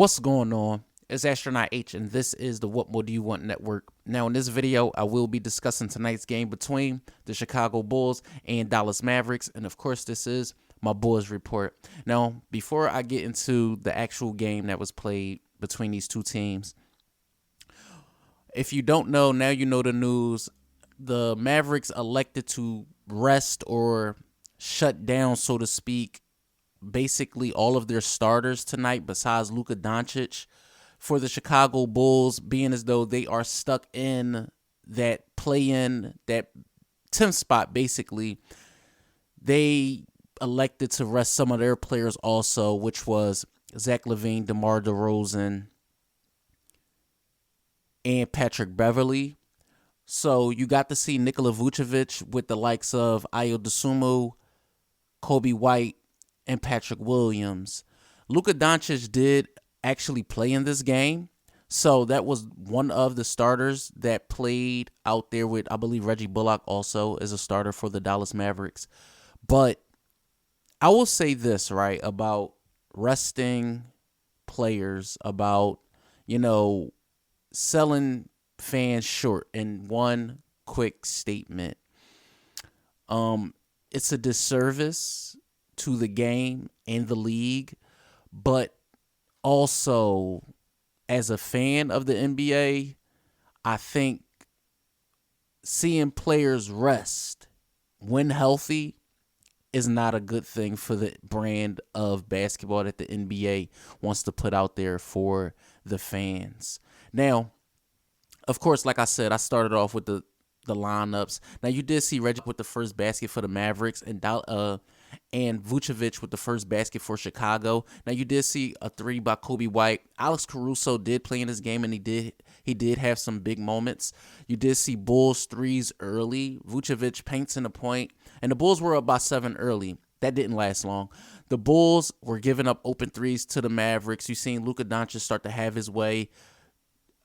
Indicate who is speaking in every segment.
Speaker 1: What's going on? It's Astronaut H, and this is the What More Do You Want Network. Now, in this video, I will be discussing tonight's game between the Chicago Bulls and Dallas Mavericks, and of course, this is my Bulls report. Now, before I get into the actual game that was played between these two teams, if you don't know, now you know the news. The Mavericks elected to rest or shut down, so to speak, basically all of their starters tonight besides Luka Doncic for the Chicago Bulls, being as though they are stuck in that play-in, that 10th spot basically. They elected to rest some of their players also, which was Zach LaVine, DeMar DeRozan, and Patrick Beverley. So you got to see Nikola Vucevic with the likes of Ayo Dosunmu, Kobe White, and Patrick Williams. Luka Doncic did actually play in this game, so that was one of the starters that played out there with, I believe, Reggie Bullock also as a starter for the Dallas Mavericks. But I will say this, right, about resting players, about, selling fans short in one quick statement. It's a disservice to the game and the league, but also as a fan of the NBA, I think seeing players rest when healthy is not a good thing for the brand of basketball that the NBA wants to put out there for the fans. Now, of course, like I said, I started off with the lineups. Now, you did see Reggie with the first basket for the Mavericks and Vucevic with the first basket for Chicago. Now, you did see a three by Kobe White. Alex Caruso did play in this game, and he did have some big moments. You did see Bulls threes early. Vucevic paints in the point, and the Bulls were up by 7 early. That didn't last long. The Bulls were giving up open threes to the Mavericks. You've seen Luka Doncic start to have his way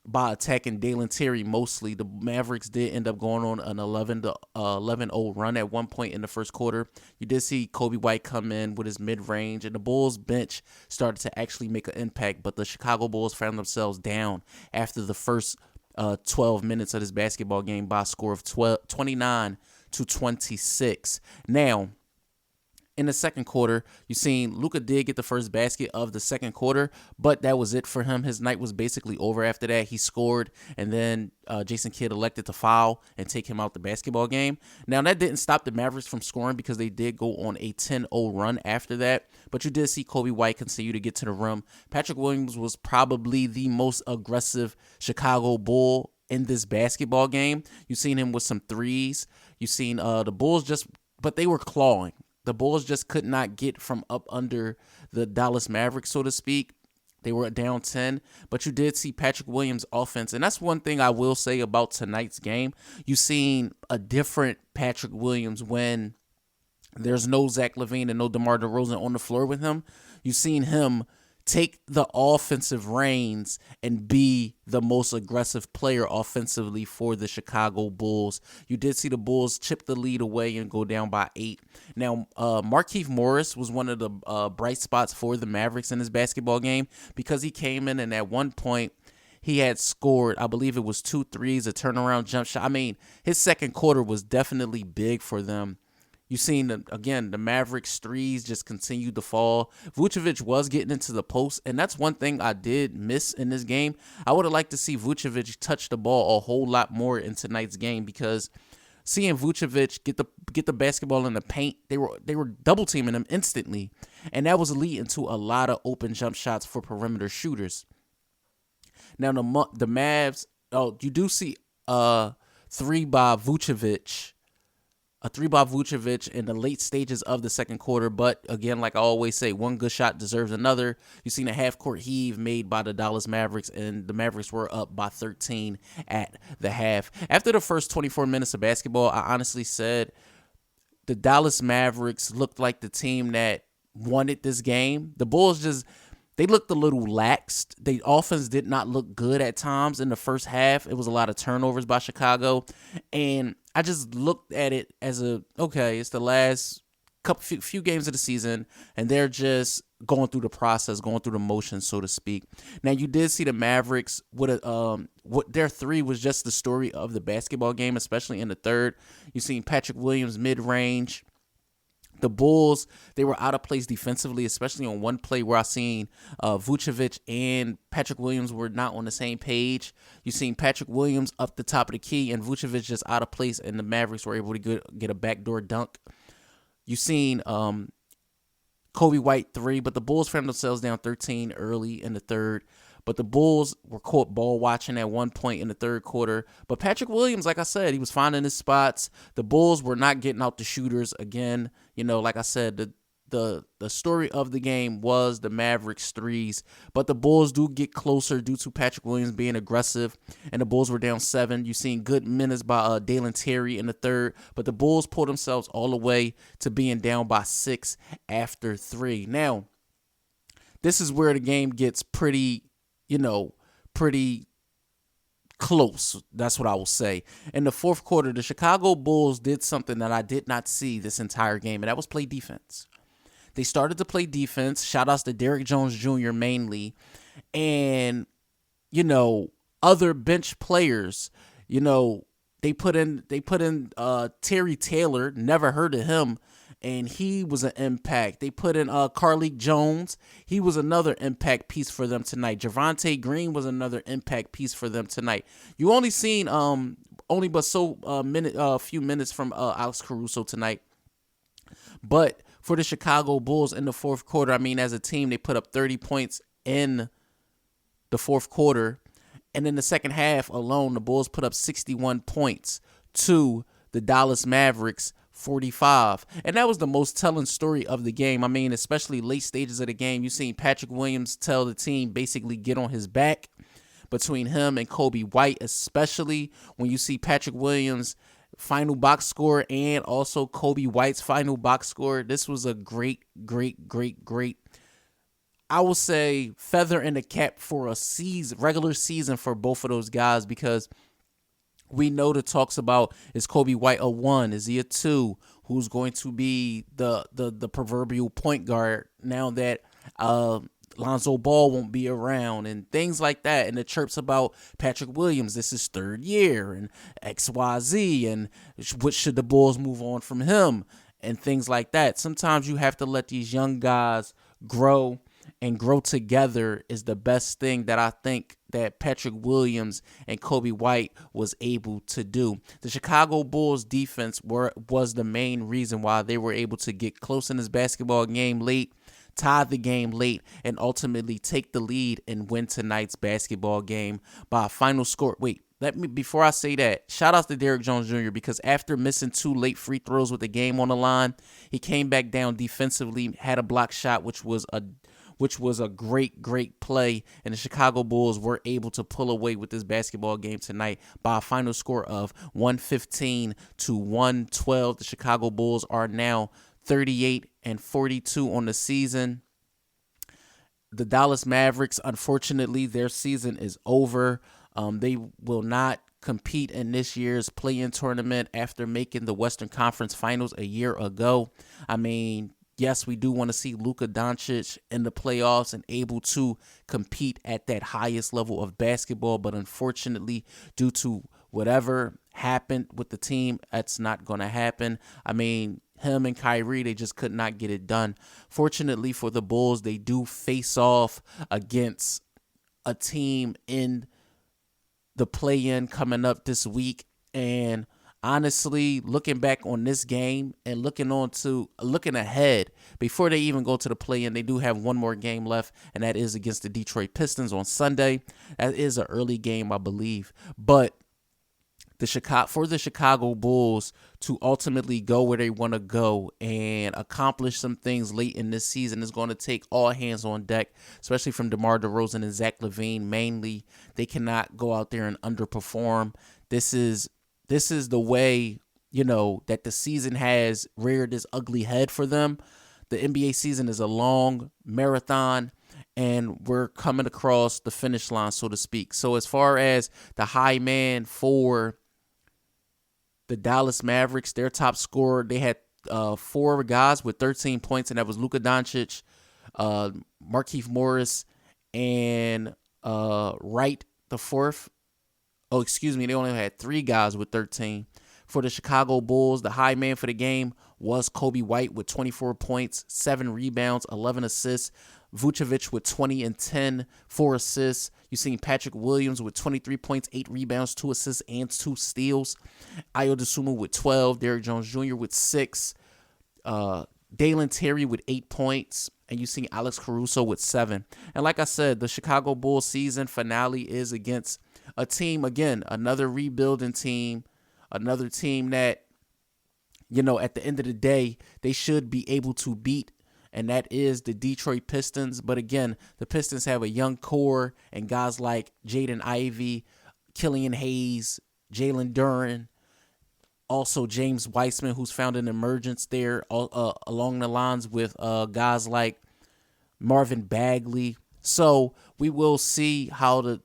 Speaker 1: by attacking Dalen Terry mostly. The Mavericks did end up going on an 11-0 run at one point in the first quarter. You did see Kobe White come in with his mid-range, and the Bulls bench started to actually make an impact, but the Chicago Bulls found themselves down after the first 12 minutes of this basketball game by a score of 29-26. Now, in the second quarter, you seen Luka did get the first basket of the second quarter, but that was it for him. His night was basically over after that. He scored, and then Jason Kidd elected to foul and take him out the basketball game. Now, that didn't stop the Mavericks from scoring because they did go on a 10-0 run after that, but you did see Kobe White continue to get to the rim. Patrick Williams was probably the most aggressive Chicago Bull in this basketball game. You seen him with some threes. You seen the Bulls but they were clawing. The Bulls just could not get from up under the Dallas Mavericks, so to speak. They were down 10, but you did see Patrick Williams' offense. And that's one thing I will say about tonight's game. You've seen a different Patrick Williams when there's no Zach LaVine and no DeMar DeRozan on the floor with him. You've seen him take the offensive reins and be the most aggressive player offensively for the Chicago Bulls. You did see the Bulls chip the lead away and go down by 8. Now, Markieff Morris was one of the bright spots for the Mavericks in this basketball game because he came in and at one point he had scored, I believe it was 2 threes, a turnaround jump shot. I mean, his second quarter was definitely big for them. You've seen, again, the Mavericks threes just continued to fall. Vucevic was getting into the post, and that's one thing I did miss in this game. I would have liked to see Vucevic touch the ball a whole lot more in tonight's game because seeing Vucevic get the basketball in the paint, they were double teaming him instantly, and that was leading to a lot of open jump shots for perimeter shooters. Now the Mavs, you do see a three by Vucevic in the late stages of the second quarter. But again, like I always say, one good shot deserves another. You've seen a half-court heave made by the Dallas Mavericks, and the Mavericks were up by 13 at the half. After the first 24 minutes of basketball, I honestly said the Dallas Mavericks looked like the team that wanted this game. The Bulls they looked a little laxed. The offense did not look good at times in the first half. It was a lot of turnovers by Chicago. And I just looked at it as it's the last few games of the season, and they're just going through the process, going through the motions, so to speak. Now, you did see the Mavericks with what their three was just the story of the basketball game, especially in the third. You seen Patrick Williams mid-range. The Bulls, they were out of place defensively, especially on one play where I seen Vucevic and Patrick Williams were not on the same page. You seen Patrick Williams up the top of the key and Vucevic just out of place, and the Mavericks were able to get a backdoor dunk. You seen Kobe White 3, but the Bulls found themselves down 13 early in the third. But the Bulls were caught ball watching at one point in the third quarter. But Patrick Williams, like I said, he was finding his spots. The Bulls were not getting out the shooters again. Like I said, the story of the game was the Mavericks threes. But the Bulls do get closer due to Patrick Williams being aggressive. And the Bulls were down 7. You've seen good minutes by Dalen Terry in the third. But the Bulls pulled themselves all the way to being down by 6 after 3. Now, this is where the game gets pretty close. That's what I will say. In the fourth quarter, the Chicago Bulls did something that I did not see this entire game, and that was play defense. They started to play defense. Shout outs to Derrick Jones Jr. mainly. And, other bench players, they put in Terry Taylor, never heard of him, and he was an impact. They put in Carlik Jones. He was another impact piece for them tonight. Javonte Green was another impact piece for them tonight. You only seen few minutes from Alex Caruso tonight. But for the Chicago Bulls in the fourth quarter, as a team, they put up 30 points in the fourth quarter. And in the second half alone, the Bulls put up 61 points to the Dallas Mavericks 45. And that was the most telling story of the game. Especially late stages of the game, you seen Patrick Williams tell the team basically get on his back. Between him and Kobe White, especially when you see Patrick Williams' final box score and also Kobe White's final box score, this was a great, I will say, feather in the cap for a regular season for both of those guys, because we know the talks about, is Kobe White a 1? Is he a 2? Who's going to be the proverbial point guard now that Lonzo Ball won't be around, and things like that, and the chirps about Patrick Williams, this is third year, and XYZ, and what should the Bulls move on from him, and things like that. Sometimes you have to let these young guys grow, and grow together is the best thing that I think that Patrick Williams and Kobe White was able to do. The Chicago Bulls defense was the main reason why they were able to get close in this basketball game late, tie the game late, and ultimately take the lead and win tonight's basketball game by a final score. Before I say that, shout out to Derrick Jones Jr., because after missing 2 late free throws with the game on the line, he came back down defensively, had a block shot, which was a great play, and the Chicago Bulls were able to pull away with this basketball game tonight by a final score of 115 to 112. The Chicago Bulls are now 38-42 on the season. The Dallas Mavericks, unfortunately, their season is over. They will not compete in this year's play-in tournament after making the Western Conference Finals a year ago. Yes, we do want to see Luka Doncic in the playoffs and able to compete at that highest level of basketball, but unfortunately, due to whatever happened with the team, that's not going to happen. Him and Kyrie, they just could not get it done. Fortunately for the Bulls, they do face off against a team in the play-in coming up this week, and honestly, looking back on this game and looking ahead, before they even go to the play-in, they do have one more game left, and that is against the Detroit Pistons on Sunday. That is an early game, I believe. But for the Chicago Bulls to ultimately go where they want to go and accomplish some things late in this season is going to take all hands on deck, especially from DeMar DeRozan and Zach LaVine mainly. They cannot go out there and underperform. This is the way, that the season has reared its ugly head for them. The NBA season is a long marathon, and we're coming across the finish line, so to speak. So as far as the high man for the Dallas Mavericks, their top scorer, they had four guys with 13 points, and that was Luka Doncic, Markieff Morris, and Wright the fourth. Oh, excuse me, they only had 3 guys with 13. For the Chicago Bulls, the high man for the game was Kobe White with 24 points, 7 rebounds, 11 assists. Vucevic with 20 and 10, 4 assists. You seen Patrick Williams with 23 points, 8 rebounds, 2 assists, and 2 steals. Ayo Dosunmu with 12, Derrick Jones Jr. with 6, Dalen Terry with 8 points, and you seen Alex Caruso with 7. And like I said, the Chicago Bulls season finale is against a team, again, another rebuilding team, another team that, at the end of the day, they should be able to beat, and that is the Detroit Pistons. But again, the Pistons have a young core and guys like Jaden Ivey, Killian Hayes, Jalen Duren, also James Weissman, who's found an emergence there along the lines with guys like Marvin Bagley. So we will see how the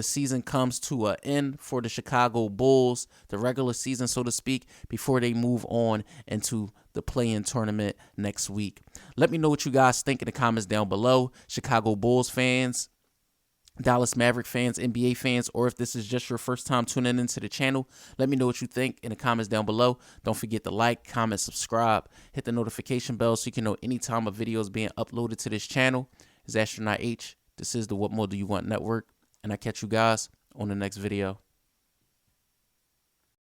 Speaker 1: season comes to an end for the Chicago Bulls, the regular season, so to speak, before they move on into the play-in tournament next week. Let me know what you guys think in the comments down below. Chicago Bulls fans, Dallas Mavericks fans, NBA fans, or if this is just your first time tuning into the channel, let me know what you think in the comments down below. Don't forget to like, comment, subscribe, hit the notification bell so you can know anytime a video is being uploaded to this channel. It's Astronaut H. This is the What More Do You Want Network, and I catch you guys on the next video.